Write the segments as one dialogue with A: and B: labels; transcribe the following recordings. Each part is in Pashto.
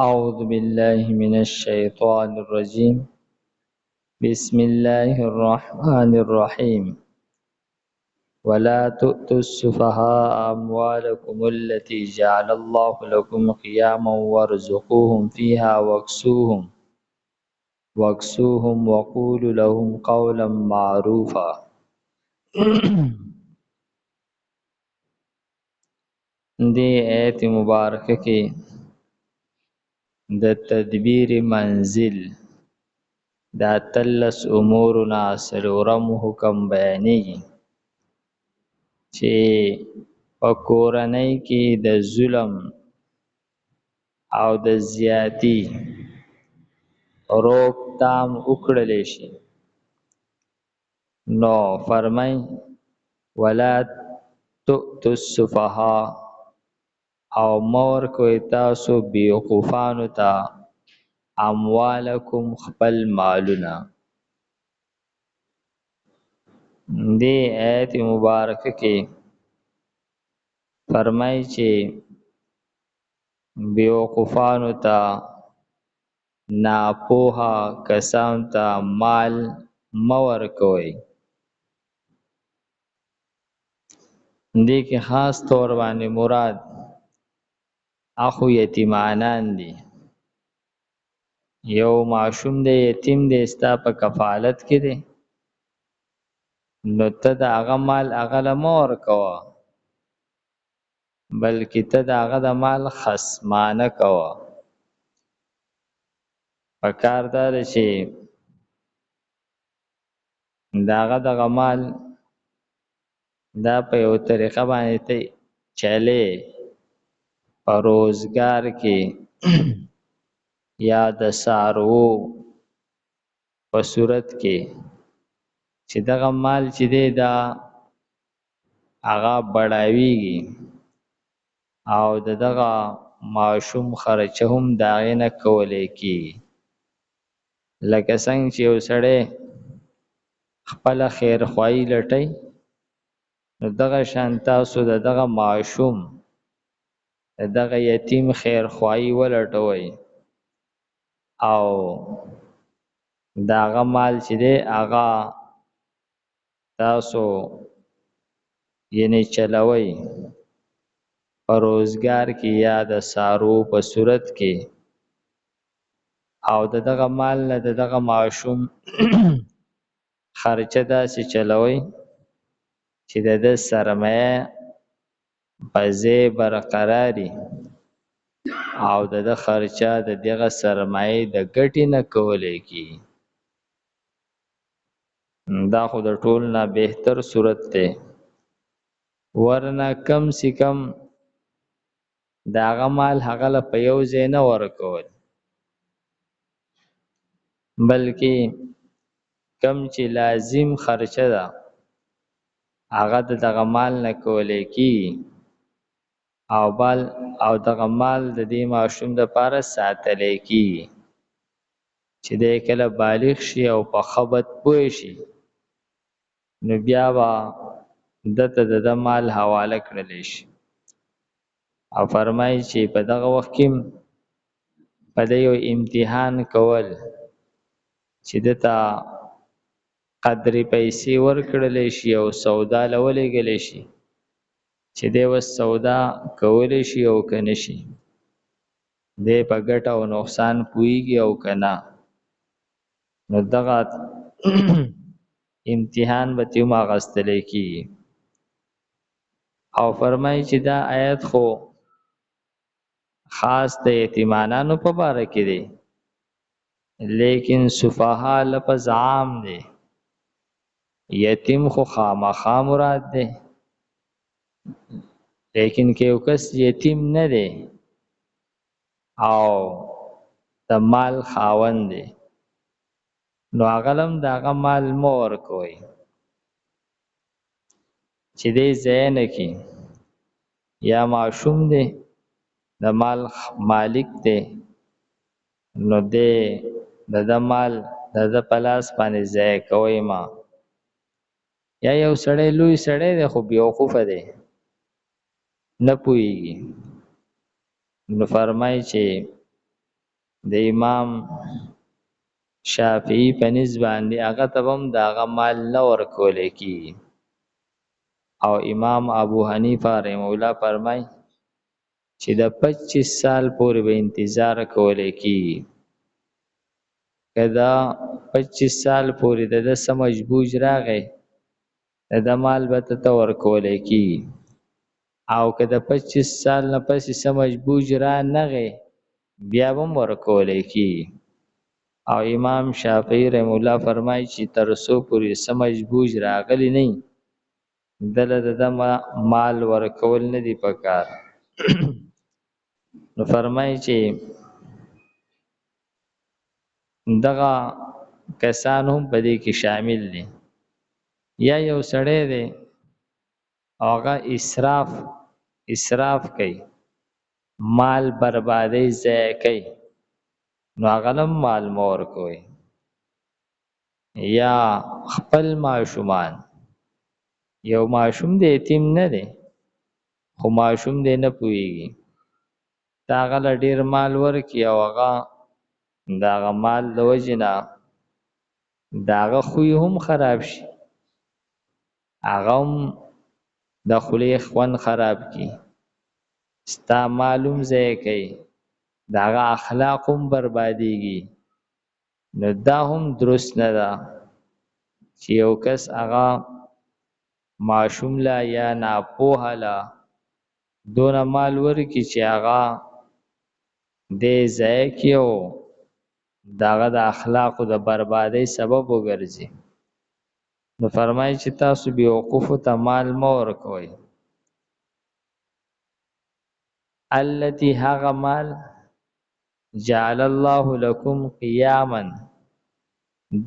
A: أعوذ بالله من الشيطان الرجيم بسم الله الرحمن الرحيم ولا تؤتوا السفهاء أموالكم التي جعل الله لكم قياما وارزقوهم فيها واكسوهم وقولوا لهم قولا معروفا. دې آیت مبارکه کې د تدبیر منزل دا تلس امورنا سلورم حکم بیانېږي چې په کورنۍ کې د ظلم او د زیاتی روکتام وکړلی شي. نو فرمای ولا تؤتوا السفهاء او مور کوي تاسو بیوقوفانو ته اموالکم خپل مالونه. دې آیت مبارکه کې فرمای چې بیوقوفانو ته ناپوها کسان ته مال مور کوي. دې کې خاص طور باندې مراد اخو یتیمانان دي. یو معشوم دی یتیم دی ستا په کفالت کې دی، نو ته د هغه مال هغه له مه ورکوه، بلکې ته د هغه د مال خصمانه کوه. پکار دا ده چې د هغه دغه مال دا په یو طریقه باندې ته چلې په روزګار کې یا د څاروو په صورت کې چې دغه مال چې دی دا هغه بډاویږي او دغه معشوم خرچه هم د هغې نه کولی کېږي. لکه څنګه چې یو سړی خپله خیرخواهي لټئ، نو دغه شان تاسو د دغه معشوم د دغه یتیم خیرخواهي ولټوئ او د هغه مال چې دی هغه تاسو یعنی چلوئ په روزګار کې یا د څارو په صورت کې، او دغه مال نه دغه معشوم خرچه داسې چلوئ چې د سرمایه په ځای برقراري او د خرچه د دغه سرمایې د ګټې نه کولی کېږي. دا خو د ټول نه بهتر صورت دی، ورنه کم سی کم د هغه مال هغه له په یو ځای نه ورکول، بلکې کم چې لازم خرچه ده هغه د دغه مال نه کولی کېږي او دغه مال د دې ماشوم دپاره ساتلی کېږي چې دی کله بالغ شي او په ښه بد پوه شي، نو بیا به دته د ده مال حواله کړلی شي. او فرمایي چې په دغه وخت کې په ده یو امتحان کول چې ده ته قدرې پیسې ورکړلی شي او سودا له ولېږلی شي چې دی اوس سودا کولی شي او که نه شي، دی په ګټه او نقصان پوهېږي او که نه. نو دغه امتحان به ترې هم اخیستلی کېږي. او فرمایي چې دا آیت خو خاص د یتیمانانو په باره کې دی، لیکن سفها لفظ عام دی. یتیم خو خامخا مراد دی، لیکن که یو کس یتیم نه دی او د مال خاوند دی، نو هغه هم د هغه مال مه ورکوئ چې دی ضایع نه کړي. یا ماشوم دی د مال مالک دی، نو دی د ده مال د ده په لاس باندې ضایع کوئ ما. یا یو سړی لوی سړی دی خو بیوقوفه دی نه پوهېږي، نو فرمایي چې د امام شافعی په نسبت باندې هغه تبم دا مال نه ورکول کی او امام ابو حنیفه رحم الله فرمای چې د 25 سال پورې به انتظار کولای کی کدا 25 سال پورې د سمج بوج راغی د مال به ته ورکول کی او کدا 25 سال نه پس سمج بوج را نغی بیا به ورکول کی او امام شافعی رحم الله فرمای چې تر سو پورې سمج بوج راغلی نه دله د مال ورکول نه دی پکار نو فرمای چې دغه کسان هم په دې کې شامل دي یا یو سړی دی هغه اسراف کوي مال بربادي ضایع کوي نو هغه مال مور کوي یا خپل ماشومان یو ماشوم د یتیم نه دی خو ماشوم دی نه پويږي دا غل ډیر مال ورکی او هغه دا مال د وجنا داغه خوې هم خراب شي هغه هم د خلی خوان خراب کی ستا معلوم ځای کوي داغه اخلاق هم برباديږي نو دا هم درست نه ده چې یو کس هغه معشوم لا یا ناپوه لا دون مال ورکی چې هغه دې ځای کېو داغه د اخلاق او د بربادۍ سبب وګرځي نو فرمایي چې تاسو بیوقوف ته مال مور کوئ التي هغه مال جعل الله لكم قياما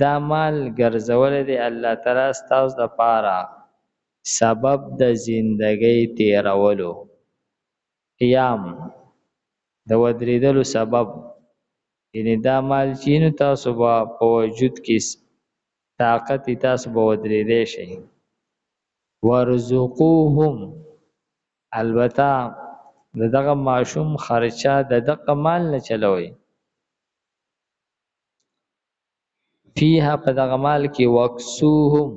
A: دا مال ګرځول دی الله تعالی ستاسو د پاره سبب د زندګۍ تیرولو قیام د ودریدلو سبب یعنی دا مال چینو تاسو په وجود کې طاقت تاسو به ودریدې شي ورزقوهم البته دغه معشوم خرچه دغه مال نه چلوي فيها په دغه مال کې وکسوهم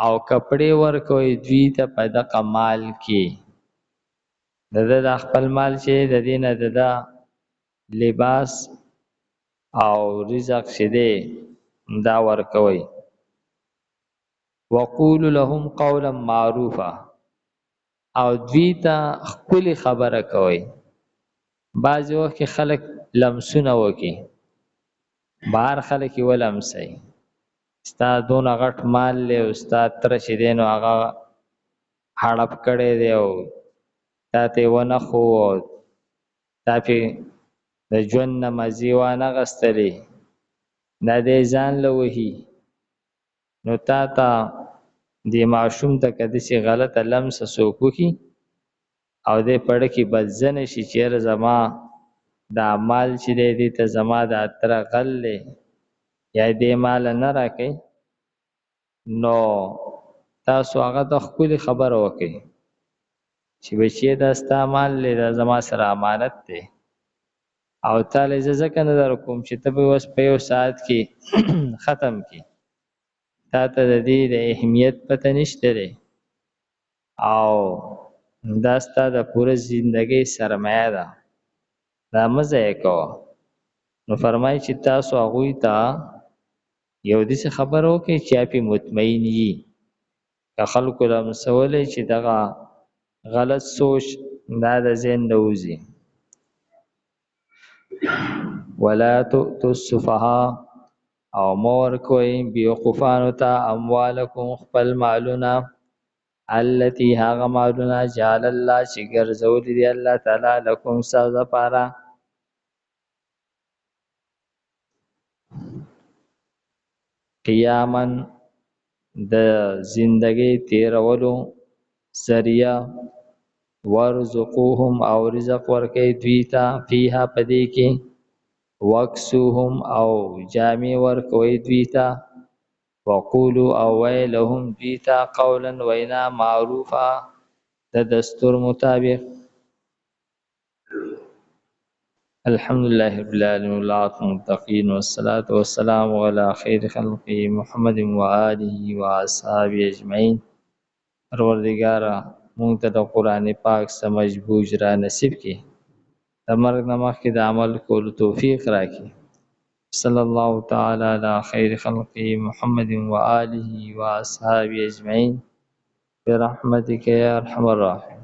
A: او کپڑے ورکوي دوی ته په دغه مال کې د خپل مال چې د دینه د لباس او رزق شیدې دا ورکوي وقول لهم قولا معروفا او دوی ته خپل خبره کوي بعض وخت خلک لمسونه وکي بهر خلک ولمسي ستا دون غټ مال له استاد تر شې دینو هغه هړپ کړي دی او تاته ونه خو تاپی د ژوند نمازي وانه غستلې دا دې ځان لوهي نو تا دې معشوم ته کدي سي غلطه لمس سوکوخي او دې پړ کې بدزن شي چیر زما دا مال چې دې ته زما د اتر غلې یا دې مال نه راکې نو تاسو هغه د خپل خبر وکي چې بچي دا استعمال له زما سره امانت دی او تعالی ځکه نظر کوم چې ته به وس په یو ساعت کې ختم کی تا ته د دې د اهمیت پته نشته دی او دا ستاسو د پوره ژوندۍ سرمایه ده دا مزه کو نو فرمایي چې تاسو هغه ته یو دې خبرو کې چې په مطمئن یي که خلکو لمسولې چې دغه غلط سوچ دا د ذهن دوزي ولا تؤتوا السفهاء او مور کوئی بیوقفانو تا اموالکم خپل مالونا التي هاغ مالونا جعل الله چې ګرځولې دی الله تعالی لكم ساز پارا قیامن د زندګۍ تیرولو ذریعہ ورزقوهم او رزق ورکې دوی ته فيها پدې کې وکسوهم او جامع ورکوي دوی ته وقولوا او ویلهم دوی ته قولا وینا معروفا د دستور مطابق الحمد لله رب العالمين والعاقبة للمتقين والصلاة والسلام على خير خلقه محمد وآله وأصحابه أجمعين. پروردگارا مونږ ته د قرآن پاک سمجھ بوج را نصیب کړي، د مرګ نه مخکې د عمل کولو توفیق راکړي. صلی الله تعالی علی خیر خلقه محمد وآله وأصحابه أجمعين برحمتك يا أرحم الراحمين.